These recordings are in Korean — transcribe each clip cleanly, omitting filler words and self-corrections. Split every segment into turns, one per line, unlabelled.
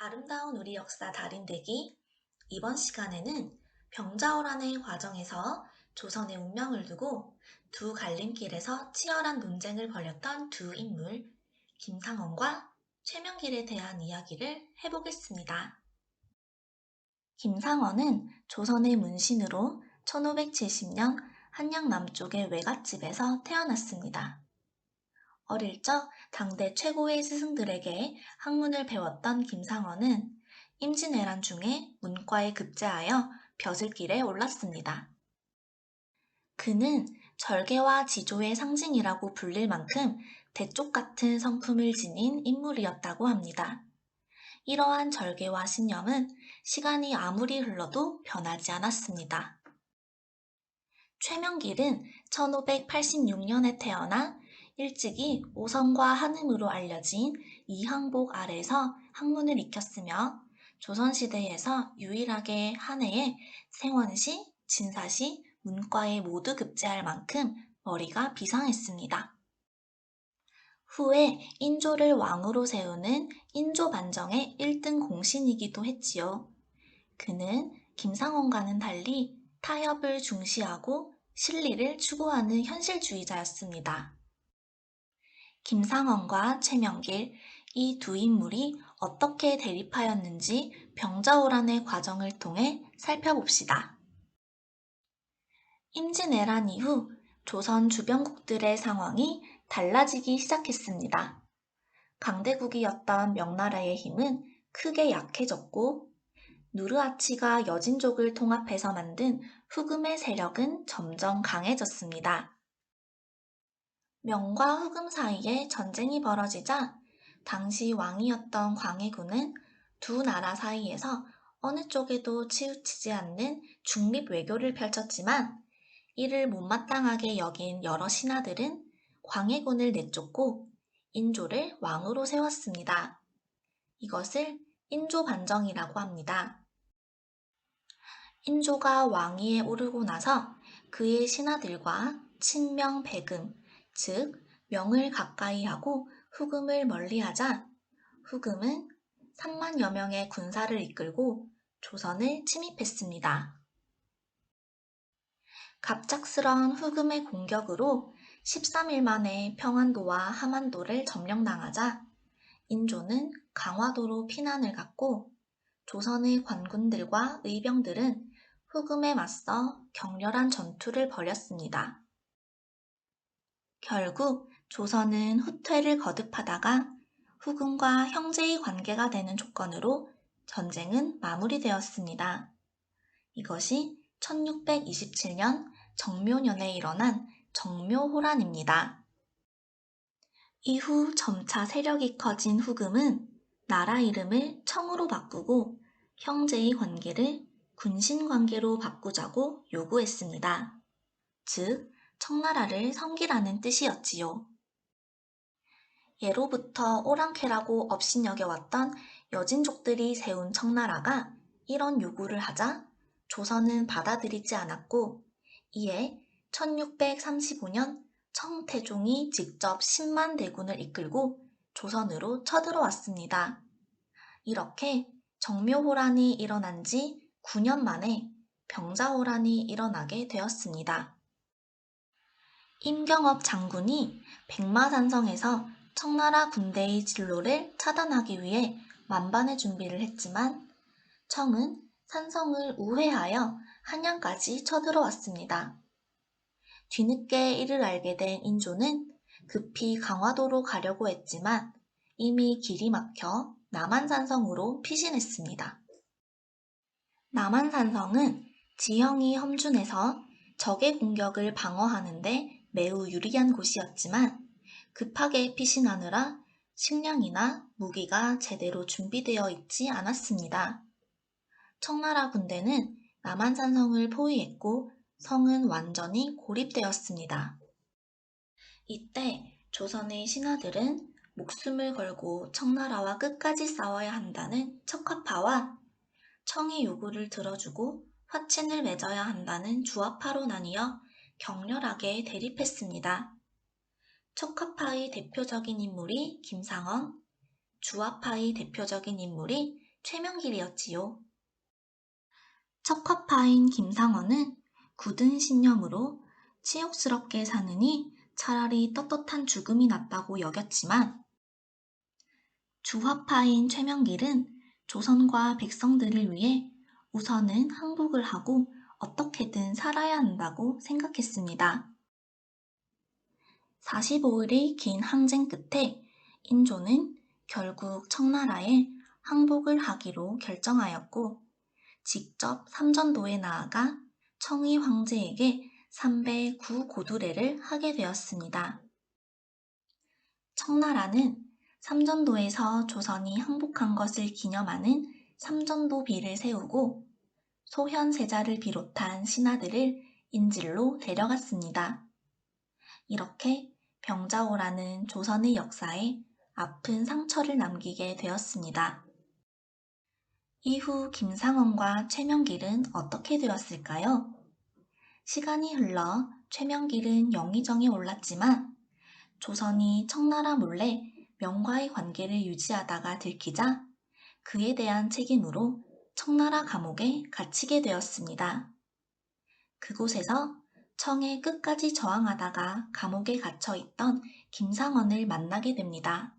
아름다운 우리 역사 달인되기. 이번 시간에는 병자호란의 과정에서 조선의 운명을 두고 두 갈림길에서 치열한 논쟁을 벌였던 두 인물, 김상헌과 최명길에 대한 이야기를 해보겠습니다. 김상헌은 조선의 문신으로 1570년 한양 남쪽의 외갓집에서 태어났습니다. 어릴 적 당대 최고의 스승들에게 학문을 배웠던 김상헌은 임진왜란 중에 문과에 급제하여 벼슬길에 올랐습니다. 그는 절개와 지조의 상징이라고 불릴 만큼 대쪽 같은 성품을 지닌 인물이었다고 합니다. 이러한 절개와 신념은 시간이 아무리 흘러도 변하지 않았습니다. 최명길은 1586년에 태어나 일찍이 오성과 한음으로 알려진 이항복 아래에서 학문을 익혔으며 조선시대에서 유일하게 한 해에 생원시, 진사시, 문과에 모두 급제할 만큼 머리가 비상했습니다. 후에 인조를 왕으로 세우는 인조반정의 1등 공신이기도 했지요. 그는 김상헌과는 달리 타협을 중시하고 실리를 추구하는 현실주의자였습니다. 김상헌과 최명길, 이 두 인물이 어떻게 대립하였는지 병자호란의 과정을 통해 살펴봅시다. 임진왜란 이후 조선 주변국들의 상황이 달라지기 시작했습니다. 강대국이었던 명나라의 힘은 크게 약해졌고 누르하치가 여진족을 통합해서 만든 후금의 세력은 점점 강해졌습니다. 명과 후금 사이에 전쟁이 벌어지자 당시 왕이었던 광해군은 두 나라 사이에서 어느 쪽에도 치우치지 않는 중립 외교를 펼쳤지만 이를 못마땅하게 여긴 여러 신하들은 광해군을 내쫓고 인조를 왕으로 세웠습니다. 이것을 인조반정이라고 합니다. 인조가 왕위에 오르고 나서 그의 신하들과 친명 배금, 즉 명을 가까이 하고 후금을 멀리하자 후금은 3만여 명의 군사를 이끌고 조선을 침입했습니다. 갑작스러운 후금의 공격으로 13일 만에 평안도와 함안도를 점령당하자 인조는 강화도로 피난을 갔고 조선의 관군들과 의병들은 후금에 맞서 격렬한 전투를 벌였습니다. 결국 조선은 후퇴를 거듭하다가 후금과 형제의 관계가 되는 조건으로 전쟁은 마무리되었습니다. 이것이 1627년 정묘년에 일어난 정묘호란입니다. 이후 점차 세력이 커진 후금은 나라 이름을 청으로 바꾸고 형제의 관계를 군신관계로 바꾸자고 요구했습니다. 즉, 청나라를 섬기라는 뜻이었지요. 예로부터 오랑캐라고 업신여겨왔던 여진족들이 세운 청나라가 이런 요구를 하자 조선은 받아들이지 않았고 이에 1635년 청태종이 직접 10만 대군을 이끌고 조선으로 쳐들어왔습니다. 이렇게 정묘호란이 일어난 지 9년 만에 병자호란이 일어나게 되었습니다. 임경업 장군이 백마산성에서 청나라 군대의 진로를 차단하기 위해 만반의 준비를 했지만 청은 산성을 우회하여 한양까지 쳐들어왔습니다. 뒤늦게 이를 알게 된 인조는 급히 강화도로 가려고 했지만 이미 길이 막혀 남한산성으로 피신했습니다. 남한산성은 지형이 험준해서 적의 공격을 방어하는 데 매우 유리한 곳이었지만 급하게 피신하느라 식량이나 무기가 제대로 준비되어 있지 않았습니다. 청나라 군대는 남한산성을 포위했고 성은 완전히 고립되었습니다. 이때 조선의 신하들은 목숨을 걸고 청나라와 끝까지 싸워야 한다는 척화파와 청의 요구를 들어주고 화친을 맺어야 한다는 주화파로 나뉘어 격렬하게 대립했습니다. 척화파의 대표적인 인물이 김상헌, 주화파의 대표적인 인물이 최명길이었지요. 척화파인 김상원은 굳은 신념으로 치욕스럽게 사느니 차라리 떳떳한 죽음이 낫다고 여겼지만 주화파인 최명길은 조선과 백성들을 위해 우선은 항복을 하고 어떻게든 살아야 한다고 생각했습니다. 45일의 긴 항쟁 끝에 인조는 결국 청나라에 항복을 하기로 결정하였고 직접 삼전도에 나아가 청의 황제에게 삼배 구고두례를 하게 되었습니다. 청나라는 삼전도에서 조선이 항복한 것을 기념하는 삼전도비를 세우고 소현세자를 비롯한 신하들을 인질로 데려갔습니다. 이렇게 병자호라는 조선의 역사에 아픈 상처를 남기게 되었습니다. 이후 김상원과 최명길은 어떻게 되었을까요? 시간이 흘러 최명길은 영의정에 올랐지만 조선이 청나라 몰래 명과의 관계를 유지하다가 들키자 그에 대한 책임으로 청나라 감옥에 갇히게 되었습니다. 그곳에서 청에 끝까지 저항하다가 감옥에 갇혀 있던 김상원을 만나게 됩니다.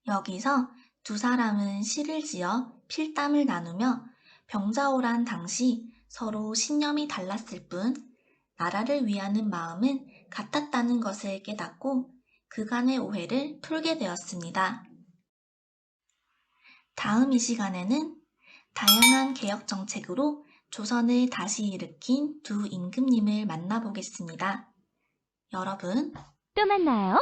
여기서 두 사람은 시를 지어 필담을 나누며 병자호란 당시 서로 신념이 달랐을 뿐 나라를 위하는 마음은 같았다는 것을 깨닫고 그간의 오해를 풀게 되었습니다. 다음 이 시간에는 다양한 개혁 정책으로 조선을 다시 일으킨 두 임금님을 만나보겠습니다. 여러분,
또 만나요.